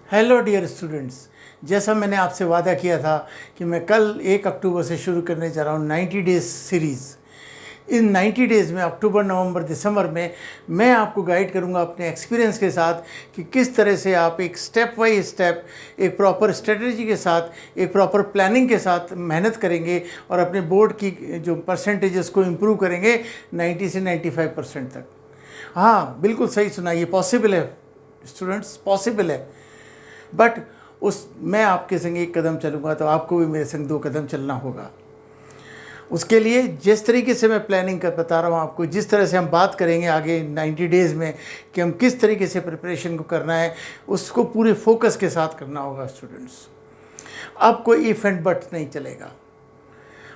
Hello dear students, जैसा मैंने आपसे वादा किया था कि मैं कल 1 अक्टूबर से शुरू करने जा रहा हूँ 90 डेज सीरीज़। इन 90 डेज़ में अक्टूबर, नवंबर, दिसंबर में मैं आपको गाइड करूँगा अपने एक्सपीरियंस के साथ कि किस तरह से आप एक स्टेप बाई स्टेप, एक प्रॉपर स्ट्रेटजी के साथ, एक प्रॉपर प्लानिंग के साथ मेहनत करेंगे और अपने बोर्ड की जो परसेंटेजेस को इम्प्रूव करेंगे 90 से 95% तक। हाँ, बिल्कुल सही सुना, ये पॉसिबल है स्टूडेंट्स, पॉसिबल है। बट मैं आपके संग 1 कदम चलूँगा तो आपको भी मेरे संग 2 कदम चलना होगा। उसके लिए जिस तरीके से मैं प्लानिंग कर बता रहा हूँ आपको, जिस तरह से हम बात करेंगे आगे 90 डेज़ में कि हम किस तरीके से प्रिपरेशन को करना है, उसको पूरे फोकस के साथ करना होगा स्टूडेंट्स। अब कोई इफ एंड बट नहीं चलेगा,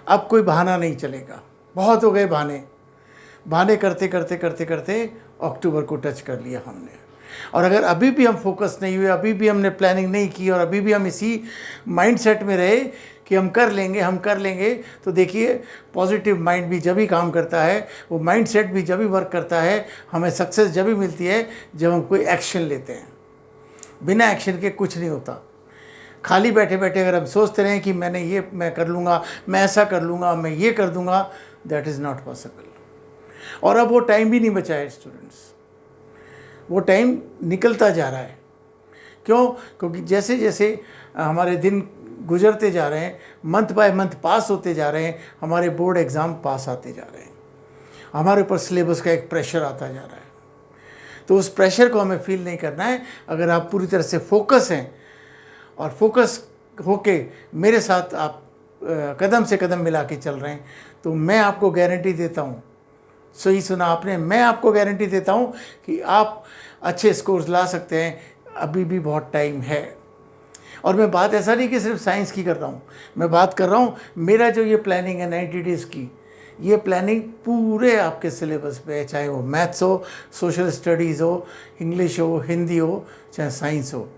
अब कोई बहाना नहीं चलेगा। बहुत हो गए बहाने करते करते करते करते अक्टूबर को टच कर लिया हमने। और अगर अभी भी हम फोकस नहीं हुए, अभी भी हमने प्लानिंग नहीं की और अभी भी हम इसी माइंडसेट में रहे कि हम कर लेंगे, तो देखिए पॉजिटिव माइंड भी जब भी काम करता है, वो माइंडसेट भी जब भी वर्क करता है, हमें सक्सेस जब भी मिलती है जब हम कोई एक्शन लेते हैं। बिना एक्शन के कुछ नहीं होता। खाली बैठे बैठे अगर हम सोचते रहें कि मैं कर लूँगा, मैं ऐसा कर लूँगा, मैं ये कर दूँगा, दैट इज़ नॉट पॉसिबल। और अब वो टाइम भी नहीं बचा है स्टूडेंट्स, वो टाइम निकलता जा रहा है। क्यों? क्योंकि जैसे जैसे हमारे दिन गुजरते जा रहे हैं, मंथ बाय मंथ पास होते जा रहे हैं, हमारे बोर्ड एग्ज़ाम पास आते जा रहे हैं, हमारे ऊपर सिलेबस का एक प्रेशर आता जा रहा है। तो उस प्रेशर को हमें फील नहीं करना है। अगर आप पूरी तरह से फोकस हैं और फोकस होके मेरे साथ आप कदम से कदम मिला के चल रहे हैं, तो मैं आपको गारंटी देता हूँ, सही सुना आपने, मैं आपको गारंटी देता हूँ कि आप अच्छे स्कोर्स ला सकते हैं। अभी भी बहुत टाइम है। और मैं बात ऐसा नहीं कि सिर्फ साइंस की कर रहा हूँ, मैं बात कर रहा हूँ मेरा जो ये प्लानिंग है 90 डेज़ की, ये प्लानिंग पूरे आपके सिलेबस पे है, चाहे वो मैथ्स हो, सोशल स्टडीज़ हो, इंग्लिश हो, हिंदी हो, चाहे साइंस हो।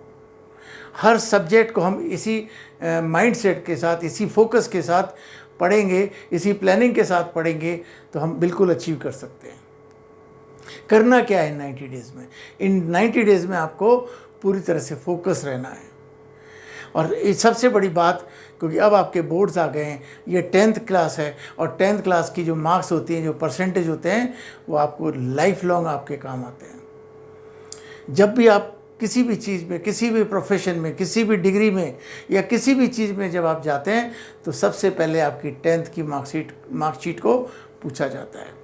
हर सब्जेक्ट को हम इसी माइंडसेट के साथ, इसी फोकस के साथ पढ़ेंगे, इसी प्लानिंग के साथ पढ़ेंगे तो हम बिल्कुल अचीव कर सकते हैं। करना क्या है 90 डेज़ में? इन 90 डेज़ में आपको पूरी तरह से फोकस रहना है। और ये सबसे बड़ी बात, क्योंकि अब आपके बोर्ड्स आ गए हैं, ये 10th क्लास है और 10th क्लास की जो मार्क्स होती हैं, जो परसेंटेज होते हैं, वो आपको लाइफ लॉन्ग आपके काम आते हैं। जब भी आप किसी भी चीज़ में, किसी भी प्रोफेशन में, किसी भी डिग्री में या किसी भी चीज़ में जब आप जाते हैं, तो सबसे पहले आपकी 10th की मार्कशीट को पूछा जाता है।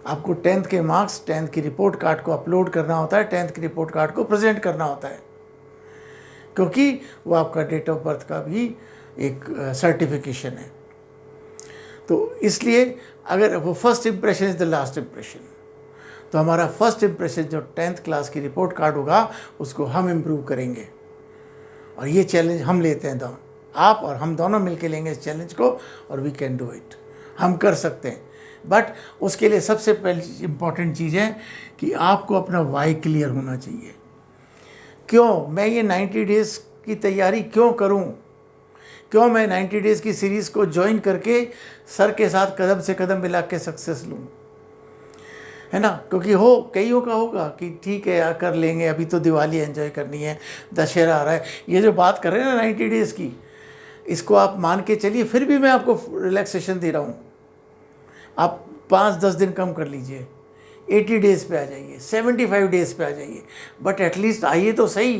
आपको 10th के मार्क्स, 10th की रिपोर्ट कार्ड को अपलोड करना होता है, 10th की रिपोर्ट कार्ड को प्रेजेंट करना होता है, क्योंकि वो आपका डेट ऑफ बर्थ का भी एक सर्टिफिकेशन है। तो इसलिए अगर वो first impression is the last impression, तो हमारा फर्स्ट इम्प्रेशन जो 10th क्लास की रिपोर्ट कार्ड होगा, उसको हम इम्प्रूव करेंगे। और ये चैलेंज हम लेते हैं, दोनों आप और हम दोनों मिलके लेंगे इस चैलेंज को, और वी कैन डू इट, हम कर सकते हैं। बट उसके लिए सबसे पहली इम्पॉर्टेंट चीज़ है कि आपको अपना वाई क्लियर होना चाहिए। क्यों मैं ये 90 डेज़ की तैयारी क्यों करूं? क्यों मैं 90 डेज़ की सीरीज़ को ज्वाइन करके सर के साथ कदम से कदम मिला के सक्सेस लूँ, है ना? क्योंकि कईयों का होगा कि ठीक है यार, कर लेंगे, अभी तो दिवाली एंजॉय करनी है, दशहरा आ रहा है। ये जो बात कर रहे हैं ना 90 डेज़ की, इसको आप मान के चलिए, फिर भी मैं आपको रिलैक्सेशन दे रहा हूँ। आप 5-10 दिन कम कर लीजिए, 80 डेज़ पे आ जाइए, 75 डेज़ पे आ जाइए, बट एटलीस्ट आइए तो सही,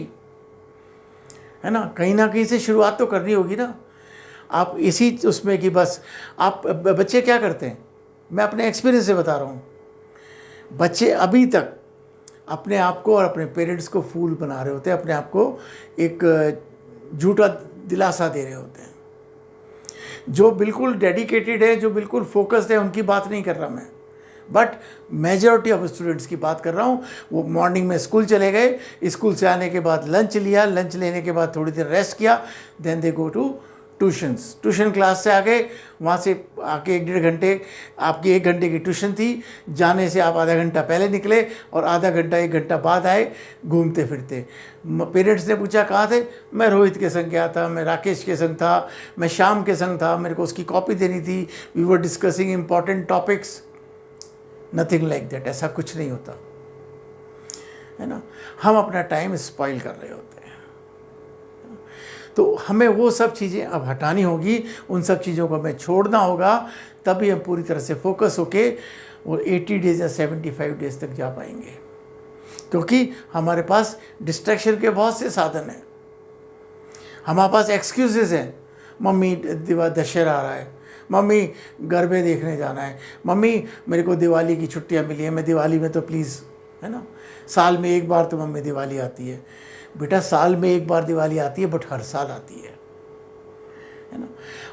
है ना? कहीं ना कहीं से शुरुआत तो करनी होगी ना। आप इसी उसमें कि बस आप बच्चे क्या करते हैं, मैं अपने एक्सपीरियंस से बता रहा हूँ, बच्चे अभी तक अपने आप को और अपने पेरेंट्स को फूल बना रहे होते हैं, अपने आप को एक झूठा दिलासा दे रहे होते हैं। जो बिल्कुल डेडिकेटेड है, जो बिल्कुल फोकस्ड है, उनकी बात नहीं कर रहा मैं, बट मेजॉरिटी ऑफ स्टूडेंट्स की बात कर रहा हूँ। वो मॉर्निंग में स्कूल चले गए, स्कूल से आने के बाद लंच लिया, लंच लेने के बाद थोड़ी देर रेस्ट किया, then they go to tuition class से आ गए, वहाँ से आके 1-1.5 घंटे, आपकी 1 घंटे की ट्यूशन थी, जाने से आप आधा घंटा पहले निकले और आधा घंटा 1 घंटा बाद आए घूमते फिरते। पेरेंट्स ने पूछा कहाँ थे? मैं रोहित के संग गया था, मैं राकेश के संग था, मैं श्याम के संग था, मेरे को उसकी कॉपी देनी थी, we were discussing important topics. Nothing like that, ऐसा कुछ नहीं होता, है ना? हम अपना टाइम स्पॉइल कर रहे होते हैं। तो हमें वो सब चीज़ें अब हटानी होगी, उन सब चीज़ों को हमें छोड़ना होगा, तभी हम पूरी तरह से फोकस होके वो 80 डेज या 75 डेज तक जा पाएंगे। क्योंकि हमारे पास डिस्ट्रैक्शन के बहुत से साधन हैं, हमारे पास एक्सक्यूजेस हैं। मम्मी दशहरा आ रहा है, मम्मी गरबे देखने जाना है, मम्मी मेरे को दिवाली की छुट्टियां मिली है, मैं दिवाली में तो प्लीज़, है ना, साल में एक बार तो मम्मी दिवाली आती है। बेटा साल में एक बार दिवाली आती है, बट हर साल आती है ना।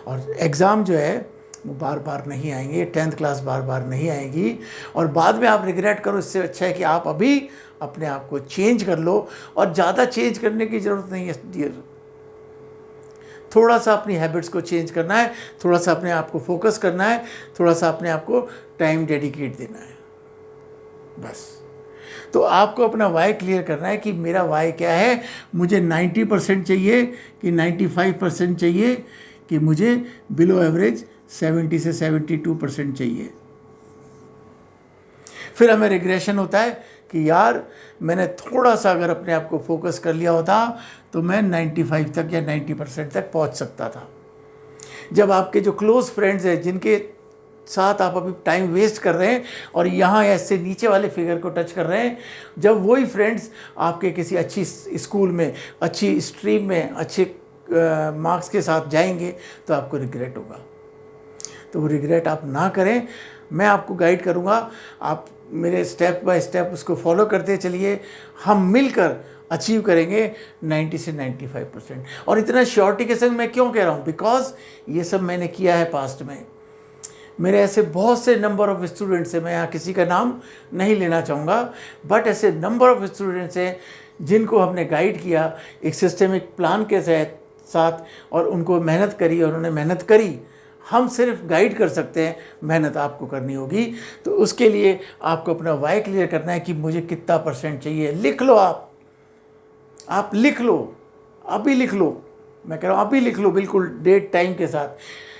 और एग्ज़ाम जो है वो बार बार नहीं आएंगे, 10th क्लास बार बार नहीं आएगी, और बाद में आप रिग्रेट करो। इससे अच्छा है कि आप अभी अपने आप को चेंज कर लो, और ज़्यादा चेंज करने की ज़रूरत नहीं है डियर। थोड़ा सा अपनी हैबिट्स को चेंज करना है, थोड़ा सा अपने आप को फोकस करना है, थोड़ा सा अपने आप को टाइम डेडिकेट देना है, बस। तो आपको अपना वाई क्लियर करना है कि मेरा वाई क्या है। मुझे 90% चाहिए कि 95% चाहिए, कि मुझे बिलो एवरेज 70 से 72% चाहिए। फिर हमें रिग्रेशन होता है कि यार मैंने थोड़ा सा अगर अपने आप को फोकस कर लिया होता तो मैं 95 तक या 90% तक पहुंच सकता था। जब आपके जो क्लोज फ्रेंड्स हैं, जिनके साथ आप अभी टाइम वेस्ट कर रहे हैं और यहाँ ऐसे नीचे वाले फिगर को टच कर रहे हैं, जब वही फ्रेंड्स आपके किसी अच्छी स्कूल में, अच्छी स्ट्रीम में, अच्छे मार्क्स के साथ जाएंगे, तो आपको रिग्रेट होगा। तो वो रिग्रेट आप ना करें। मैं आपको गाइड करूँगा, आप मेरे स्टेप बाय स्टेप उसको फॉलो करते चलिए। हम मिलकर अचीव करेंगे 90 से 95%। और इतना श्योरिटी के संग मैं क्यों कह रहा हूँ, बिकॉज ये सब मैंने किया है पास्ट में। मेरे ऐसे बहुत से नंबर ऑफ़ स्टूडेंट्स हैं, मैं यहाँ किसी का नाम नहीं लेना चाहूँगा, बट ऐसे नंबर ऑफ़ स्टूडेंट्स हैं जिनको हमने गाइड किया एक सिस्टमिक प्लान के साथ, और उनको मेहनत करी, और उन्होंने मेहनत करी। हम सिर्फ गाइड कर सकते हैं, मेहनत आपको करनी होगी। तो उसके लिए आपको अपना वाई क्लियर करना है कि मुझे कितना % चाहिए। लिख लो, आप लिख लो, अभी लिख लो। मैं कह रहा हूँ अभी लिख लो, बिल्कुल डेट टाइम के साथ,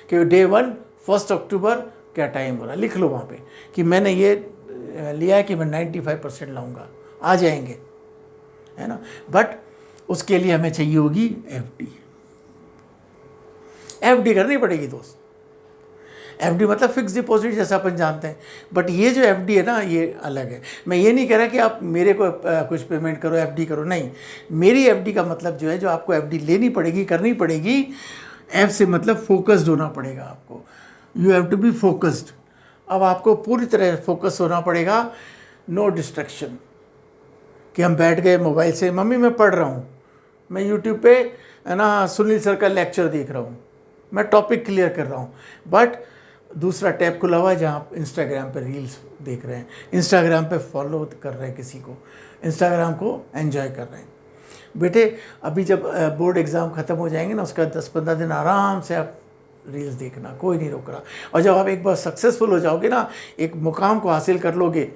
कि डे 1 1 अक्टूबर क्या टाइम हो रहा है। लिख लो वहाँ पे कि मैंने ये लिया है कि मैं 95% लाऊंगा, आ जाएंगे, है ना। बट उसके लिए हमें चाहिए होगी एफडी करनी पड़ेगी दोस्त। एफडी मतलब फिक्स डिपॉजिट जैसा अपन जानते हैं, बट ये जो एफडी है ना, ये अलग है। मैं ये नहीं कह रहा कि आप मेरे को कुछ पेमेंट करो, एफडी करो, नहीं। मेरी एफडी का मतलब जो है, जो आपको एफडी लेनी पड़ेगी, करनी पड़ेगी, एफ से मतलब फोकस्ड होना पड़ेगा आपको। You have to be focused. अब आपको पूरी तरह फोकस होना पड़ेगा, नो डिस्ट्रैक्शन, कि हम बैठ गए मोबाइल से, मम्मी मैं पढ़ रहा हूँ, मैं यूट्यूब पे है ना सुनील सर का लेक्चर देख रहा हूँ, मैं टॉपिक क्लियर कर रहा हूँ, बट दूसरा टैब खुला हुआ है जहाँ आप इंस्टाग्राम पे रील्स देख रहे हैं, इंस्टाग्राम पे फॉलो कर रहे हैं किसी को, इंस्टाग्राम को एंजॉय कर रहे हैं। बेटे अभी जब बोर्ड एग्ज़ाम ख़त्म हो जाएंगे ना, उसका 10-15 दिन आराम से आप रील्स देखना, कोई नहीं रोक रहा। और जब आप एक बार सक्सेसफुल हो जाओगे ना, एक मुकाम को हासिल कर लोगे,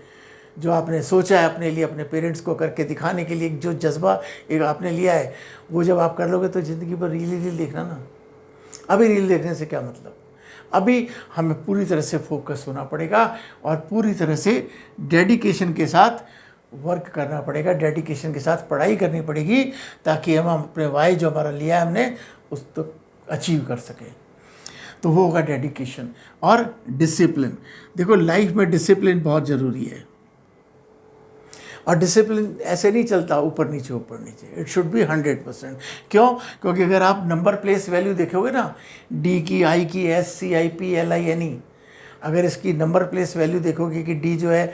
जो आपने सोचा है अपने लिए, अपने पेरेंट्स को करके दिखाने के लिए जो जज्बा एक आपने लिया है, वो जब आप कर लोगे तो ज़िंदगी भर रील देखना ना। अभी रील देखने से क्या मतलब। अभी हमें पूरी तरह से फोकस होना पड़ेगा और पूरी तरह से डेडिकेशन के साथ वर्क करना पड़ेगा, डेडिकेशन के साथ पढ़ाई करनी पड़ेगी, ताकि हम अपने वाई जो हमारा लिया है हमने, उस तक अचीव कर सकें। तो वो होगा डेडिकेशन और डिसिप्लिन। देखो लाइफ में डिसिप्लिन बहुत ज़रूरी है, और डिसिप्लिन ऐसे नहीं चलता ऊपर नीचे ऊपर नीचे, इट शुड बी 100%। क्यों? क्योंकि अगर आप नंबर प्लेस वैल्यू देखोगे ना, डी की, आई की, S C I P L I N E, अगर इसकी नंबर प्लेस वैल्यू देखोगे कि डी जो है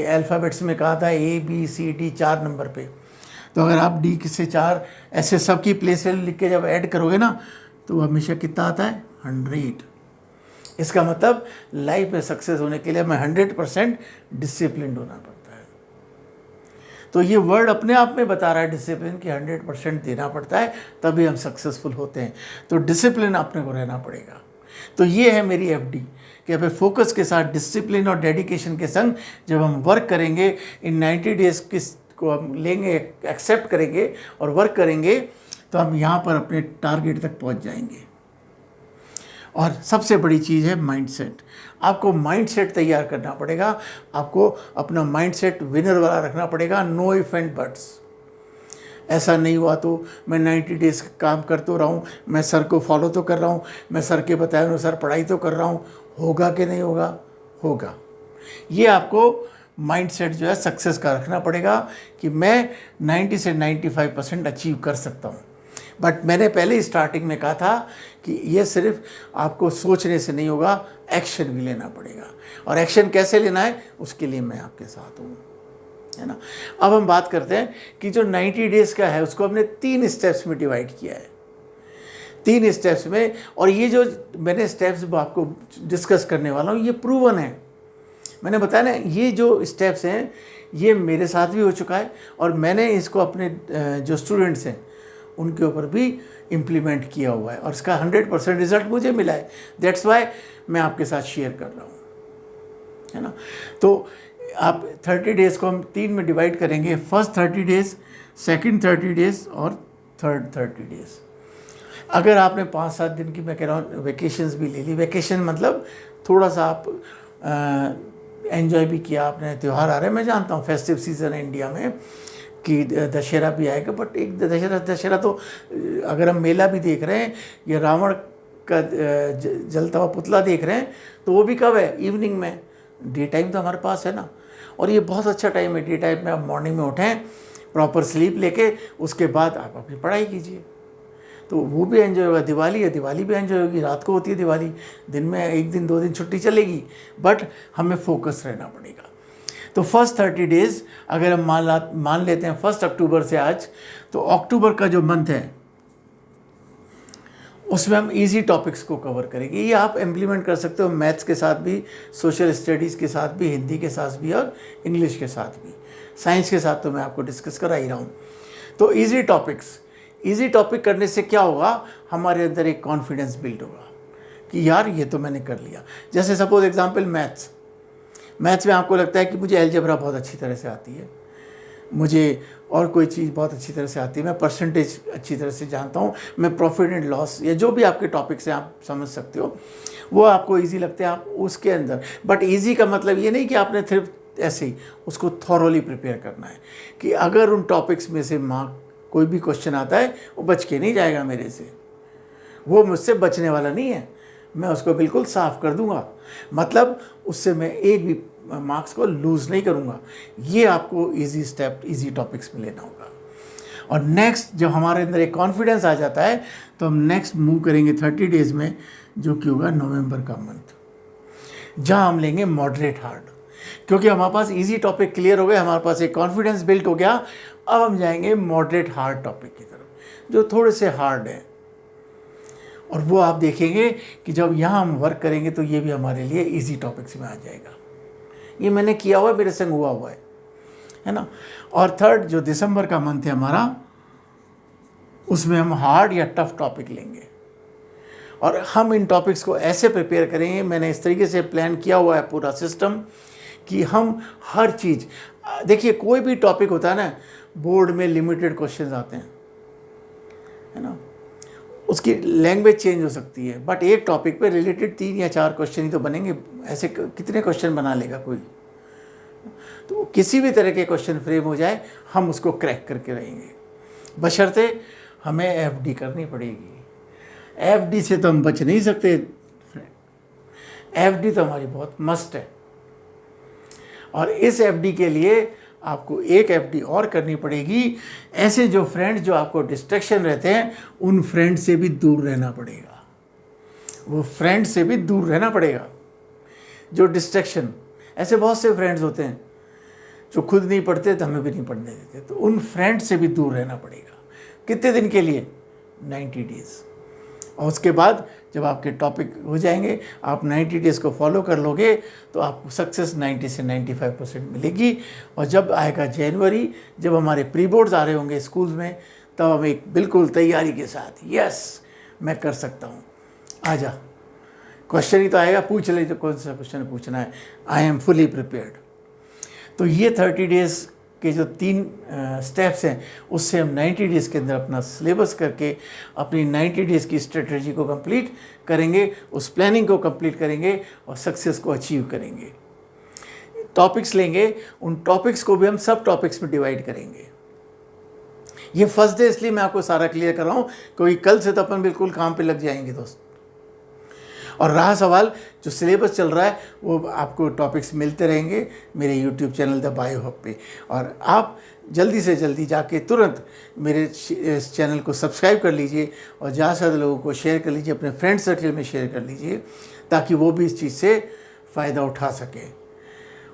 अल्फ़ाबेट्स में कहा था A B C D 4 number पे, तो अगर आप डी से 4 ऐसे सब की प्लेस वैल्यू लिख के जब ऐड करोगे ना, तो हमेशा कितना आता है? 100। इसका मतलब लाइफ में सक्सेस होने के लिए हमें 100% डिसिप्लिन होना पड़ता है। तो ये वर्ड अपने आप में बता रहा है डिसिप्लिन की 100% देना पड़ता है, तभी हम सक्सेसफुल होते हैं। तो डिसिप्लिन अपने को रहना पड़ेगा। तो ये है मेरी एफडी, कि अब फोकस के साथ डिसिप्लिन और डेडिकेशन के संग जब हम वर्क करेंगे, इन 90 डेज़ को हम लेंगे, एक्सेप्ट करेंगे और वर्क करेंगे, तो हम यहाँ पर अपने टारगेट तक पहुँच जाएंगे। और सबसे बड़ी चीज़ है माइंडसेट। आपको माइंडसेट तैयार करना पड़ेगा, आपको अपना माइंडसेट विनर वाला रखना पड़ेगा, नो इफ एंड बट्स। ऐसा नहीं हुआ तो मैं 90 डेज़ काम कर तो रहा हूँ, मैं सर को फॉलो तो कर रहा हूँ, मैं सर के बताए अनुसार पढ़ाई तो कर रहा हूँ, होगा कि नहीं होगा? होगा। ये आपको माइंडसेट जो है सक्सेस का रखना पड़ेगा कि मैं 90 से 95% अचीव कर सकता हूँ। बट मैंने पहले स्टार्टिंग में कहा था कि ये सिर्फ आपको सोचने से नहीं होगा, एक्शन भी लेना पड़ेगा। और एक्शन कैसे लेना है उसके लिए मैं आपके साथ हूँ, है ना। अब हम बात करते हैं कि जो 90 डेज़ का है उसको हमने 3 स्टेप्स में डिवाइड किया है, 3 स्टेप्स में। और ये जो मैंने स्टेप्स आपको डिस्कस करने वाला हूँ ये प्रूवन है। मैंने बताया ना, ये जो स्टेप्स हैं ये मेरे साथ भी हो चुका है और मैंने इसको अपने जो स्टूडेंट्स हैं उनके ऊपर भी इम्प्लीमेंट किया हुआ है और इसका 100% रिजल्ट मुझे मिला है। दैट्स वाई मैं आपके साथ शेयर कर रहा हूँ, है ना। तो आप 30 डेज़ को हम 3 में डिवाइड करेंगे, फर्स्ट 30 डेज़, सेकंड 30 डेज़ और थर्ड 30 डेज़। अगर आपने 5-7 दिन की, मैं कह रहा हूँ, वेकेशंस भी ले ली, वेकेशन मतलब थोड़ा सा आप एंजॉय भी किया आपने, त्यौहार आ रहे हैं, मैं जानता हूँ फेस्टिव सीज़न है इंडिया में कि दशहरा भी आएगा, बट एक दशहरा तो अगर हम मेला भी देख रहे हैं या रावण का जलता हुआ पुतला देख रहे हैं तो वो भी कब है? इवनिंग में। डे टाइम तो हमारे पास है ना, और ये बहुत अच्छा टाइम है। डे टाइम में आप मॉर्निंग में उठें, प्रॉपर स्लीप लेके, उसके बाद आप अपनी पढ़ाई कीजिए, तो वो भी एंजॉय होगा। दिवाली है, दिवाली भी एंजॉय होगी, रात को होती है दिवाली, दिन में 1 दिन 2 दिन छुट्टी चलेगी, बट हमें फोकस रहना पड़ेगा। तो फर्स्ट 30 डेज़ अगर हम मान लेते हैं 1 अक्टूबर से आज, तो अक्टूबर का जो मंथ है उसमें हम इजी टॉपिक्स को कवर करेंगे। ये आप इम्प्लीमेंट कर सकते हो मैथ्स के साथ भी, सोशल स्टडीज़ के साथ भी, हिंदी के साथ भी और इंग्लिश के साथ भी। साइंस के साथ तो मैं आपको डिस्कस करा ही रहा हूँ। तो इजी टॉपिक्स, इजी टॉपिक करने से क्या होगा, हमारे अंदर एक कॉन्फिडेंस बिल्ड होगा कि यार ये तो मैंने कर लिया। जैसे सपोज एग्जांपल मैथ्स में आपको लगता है कि मुझे अलजेब्रा बहुत अच्छी तरह से आती है, मुझे और कोई चीज़ बहुत अच्छी तरह से आती है, मैं परसेंटेज अच्छी तरह से जानता हूँ, मैं प्रॉफिट एंड लॉस या जो भी आपके टॉपिक्स हैं आप समझ सकते हो, वो आपको ईजी लगते हैं, आप उसके अंदर। बट ईजी का मतलब ये नहीं कि आपने सिर्फ ऐसे ही उसको थॉरोली प्रिपेयर करना है कि अगर उन टॉपिक्स में से कोई भी क्वेश्चन आता है वो बच के नहीं जाएगा मेरे से, वो मुझसे बचने वाला नहीं है, मैं उसको बिल्कुल साफ़ कर दूंगा। मतलब उससे मैं एक भी मार्क्स को लूज़ नहीं करूंगा। ये आपको इजी स्टेप, इजी टॉपिक्स में लेना होगा। और नेक्स्ट जब हमारे अंदर एक कॉन्फिडेंस आ जाता है तो हम नेक्स्ट मूव करेंगे 30 डेज़ में, जो कि होगा नवंबर का मंथ, जहाँ हम लेंगे मॉडरेट हार्ड। क्योंकि हमारे पास इजी टॉपिक क्लियर हो गए, हमारे पास एक कॉन्फिडेंस बिल्ड हो गया, अब हम जाएंगे मॉडरेट हार्ड टॉपिक की तरफ जो थोड़े से हार्ड है। और वो आप देखेंगे कि जब यहाँ हम वर्क करेंगे तो ये भी हमारे लिए इजी टॉपिक्स में आ जाएगा। ये मैंने किया हुआ है, मेरे संग हुआ हुआ है ना। और थर्ड जो दिसंबर का मंथ है हमारा, उसमें हम हार्ड या टफ टॉपिक लेंगे और हम इन टॉपिक्स को ऐसे प्रिपेयर करेंगे। मैंने इस तरीके से प्लान किया हुआ है पूरा सिस्टम कि हम हर चीज़, देखिए कोई भी टॉपिक होता है ना, बोर्ड में लिमिटेड क्वेश्चंस आते हैं, है ना, उसकी लैंग्वेज चेंज हो सकती है, बट एक टॉपिक पे रिलेटेड 3 या 4 क्वेश्चन ही तो बनेंगे। ऐसे कितने क्वेश्चन बना लेगा कोई? तो किसी भी तरह के क्वेश्चन फ्रेम हो जाए हम उसको क्रैक करके रहेंगे, बशर्ते हमें एफडी करनी पड़ेगी। एफडी से तो हम बच नहीं सकते, एफडी तो हमारी बहुत मस्ट है। और इस एफडी के लिए आपको एक एफडी और करनी पड़ेगी। ऐसे जो फ्रेंड्स जो आपको डिस्ट्रैक्शन रहते हैं उन फ्रेंड से भी दूर रहना पड़ेगा, वो फ्रेंड से भी दूर रहना पड़ेगा जो डिस्ट्रैक्शन। ऐसे बहुत से फ्रेंड्स होते हैं जो खुद नहीं पढ़ते तो हमें भी नहीं पढ़ने देते, तो उन फ्रेंड से भी दूर रहना पड़ेगा। कितने दिन के लिए? 90 डेज़। और उसके बाद जब आपके टॉपिक हो जाएंगे, आप 90 डेज़ को फॉलो कर लोगे तो आपको सक्सेस 90 से 95% मिलेगी। और जब आएगा जनवरी, जब हमारे प्री बोर्ड्स आ रहे होंगे स्कूल में, तब हम एक बिल्कुल तैयारी के साथ, यस मैं कर सकता हूँ, आजा, क्वेश्चन ही तो आएगा, पूछ ले जो कौन सा क्वेश्चन पूछना है, आई एम फुली प्रिपेयर्ड। तो ये 30 डेज़ के जो 3 स्टेप्स हैं उससे हम 90 डेज़ के अंदर अपना सिलेबस करके अपनी 90 डेज़ की स्ट्रेटजी को कंप्लीट करेंगे, उस प्लानिंग को कंप्लीट करेंगे और सक्सेस को अचीव करेंगे। टॉपिक्स लेंगे, उन टॉपिक्स को भी हम सब टॉपिक्स में डिवाइड करेंगे। ये फर्स्ट डे इसलिए मैं आपको सारा क्लियर कर रहा हूँ क्योंकि कल से तो अपन बिल्कुल काम पे लग जाएंगे दोस्त। और रहा सवाल जो सिलेबस चल रहा है वो आपको टॉपिक्स मिलते रहेंगे मेरे YouTube channel the bio hub पे, और आप जल्दी से जल्दी जाके तुरंत मेरे इस चैनल को सब्सक्राइब कर लीजिए और ज़्यादा से ज़्यादा लोगों को शेयर कर लीजिए, अपने फ्रेंड सर्कल में शेयर कर लीजिए ताकि वो भी इस चीज़ से फ़ायदा उठा सकें।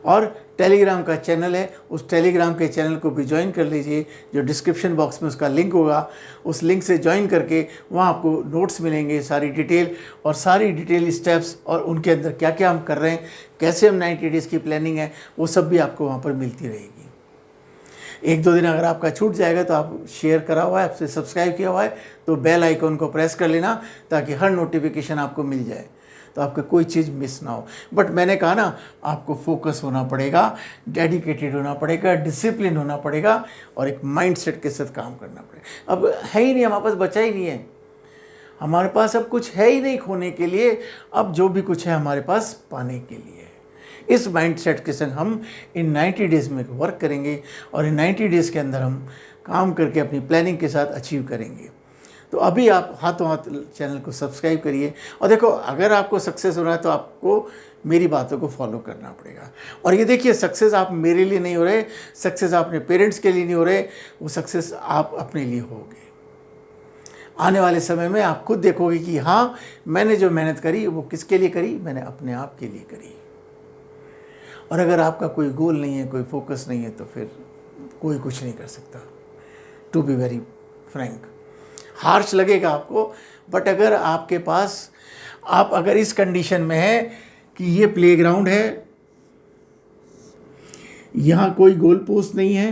और टेलीग्राम का चैनल है, उस टेलीग्राम के चैनल को भी ज्वाइन कर लीजिए, जो डिस्क्रिप्शन बॉक्स में उसका लिंक होगा, उस लिंक से ज्वाइन करके वहाँ आपको नोट्स मिलेंगे, सारी डिटेल और सारी डिटेल स्टेप्स और उनके अंदर क्या क्या हम कर रहे हैं, कैसे हम 90 डेज़ की प्लानिंग है, वो सब भी आपको वहाँ पर मिलती रहेगी। 1-2 दिन अगर आपका छूट जाएगा तो आप शेयर करा हुआ है, आपसे सब्सक्राइब किया हुआ है तो बेल आइकन को प्रेस कर लेना ताकि हर नोटिफिकेशन आपको मिल जाए, तो आपका कोई चीज़ मिस ना हो। बट मैंने कहा ना, आपको फोकस होना पड़ेगा, डेडिकेटेड होना पड़ेगा, डिसिप्लिन होना पड़ेगा और एक माइंडसेट के साथ काम करना पड़ेगा। अब है ही नहीं, हमारे पास बचा ही नहीं है, हमारे पास अब कुछ है ही नहीं खोने के लिए, अब जो भी कुछ है हमारे पास पाने के लिए। इस माइंडसेट के संग हम इन 90 डेज़ में वर्क करेंगे और इन 90 डेज़ के अंदर हम काम करके अपनी प्लानिंग के साथ अचीव करेंगे। तो अभी आप हाथों हाथ चैनल को सब्सक्राइब करिए और देखो, अगर आपको सक्सेस हो रहा है तो आपको मेरी बातों को फॉलो करना पड़ेगा। और ये देखिए, सक्सेस आप मेरे लिए नहीं हो रहे, सक्सेस आप अपने पेरेंट्स के लिए नहीं हो रहे, वो सक्सेस आप अपने लिए होगे। आने वाले समय में आप खुद देखोगे कि हाँ, मैंने जो मेहनत करी वो किसके लिए करी, मैंने अपने आप के लिए करी। और अगर आपका कोई गोल नहीं है, कोई फोकस नहीं है, तो फिर कोई कुछ नहीं कर सकता। To be very frank, harsh लगेगा आपको, बट अगर आपके पास, आप अगर इस कंडीशन में है कि ये प्लेग्राउंड है, यहाँ कोई गोल पोस्ट नहीं है,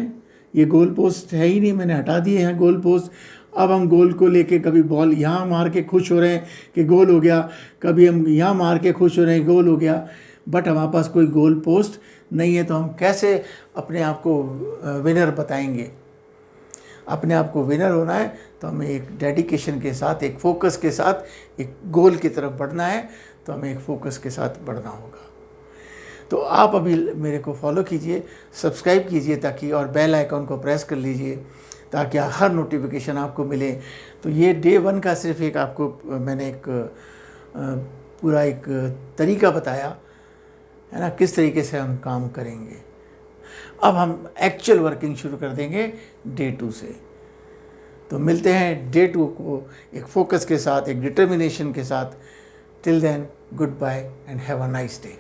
ये गोल पोस्ट है ही नहीं, मैंने हटा दिए हैं गोल पोस्ट। अब हम गोल को लेके कभी बॉल यहाँ मार के खुश हो रहे हैं कि गोल हो गया, कभी हम यहाँ मार के खुश हो रहे हैं गोल हो गया, बट हमारे पास कोई गोल पोस्ट नहीं है, तो हम कैसे अपने आप को विनर बताएंगे। अपने आप को विनर होना है तो हमें एक डेडिकेशन के साथ, एक फोकस के साथ, एक गोल की तरफ बढ़ना है, तो हमें एक फोकस के साथ बढ़ना होगा। तो आप अभी मेरे को फॉलो कीजिए, सब्सक्राइब कीजिए ताकि, और बेल आइकन को प्रेस कर लीजिए ताकि हर नोटिफिकेशन आपको मिले। तो ये डे 1 का सिर्फ एक आपको मैंने एक पूरा एक तरीका बताया है ना, किस तरीके से हम काम करेंगे। अब हम एक्चुअल वर्किंग शुरू कर देंगे डे 2 से। तो मिलते हैं डे 2 को एक फोकस के साथ, एक डिटर्मिनेशन के साथ। Till then, good bye and have a nice day.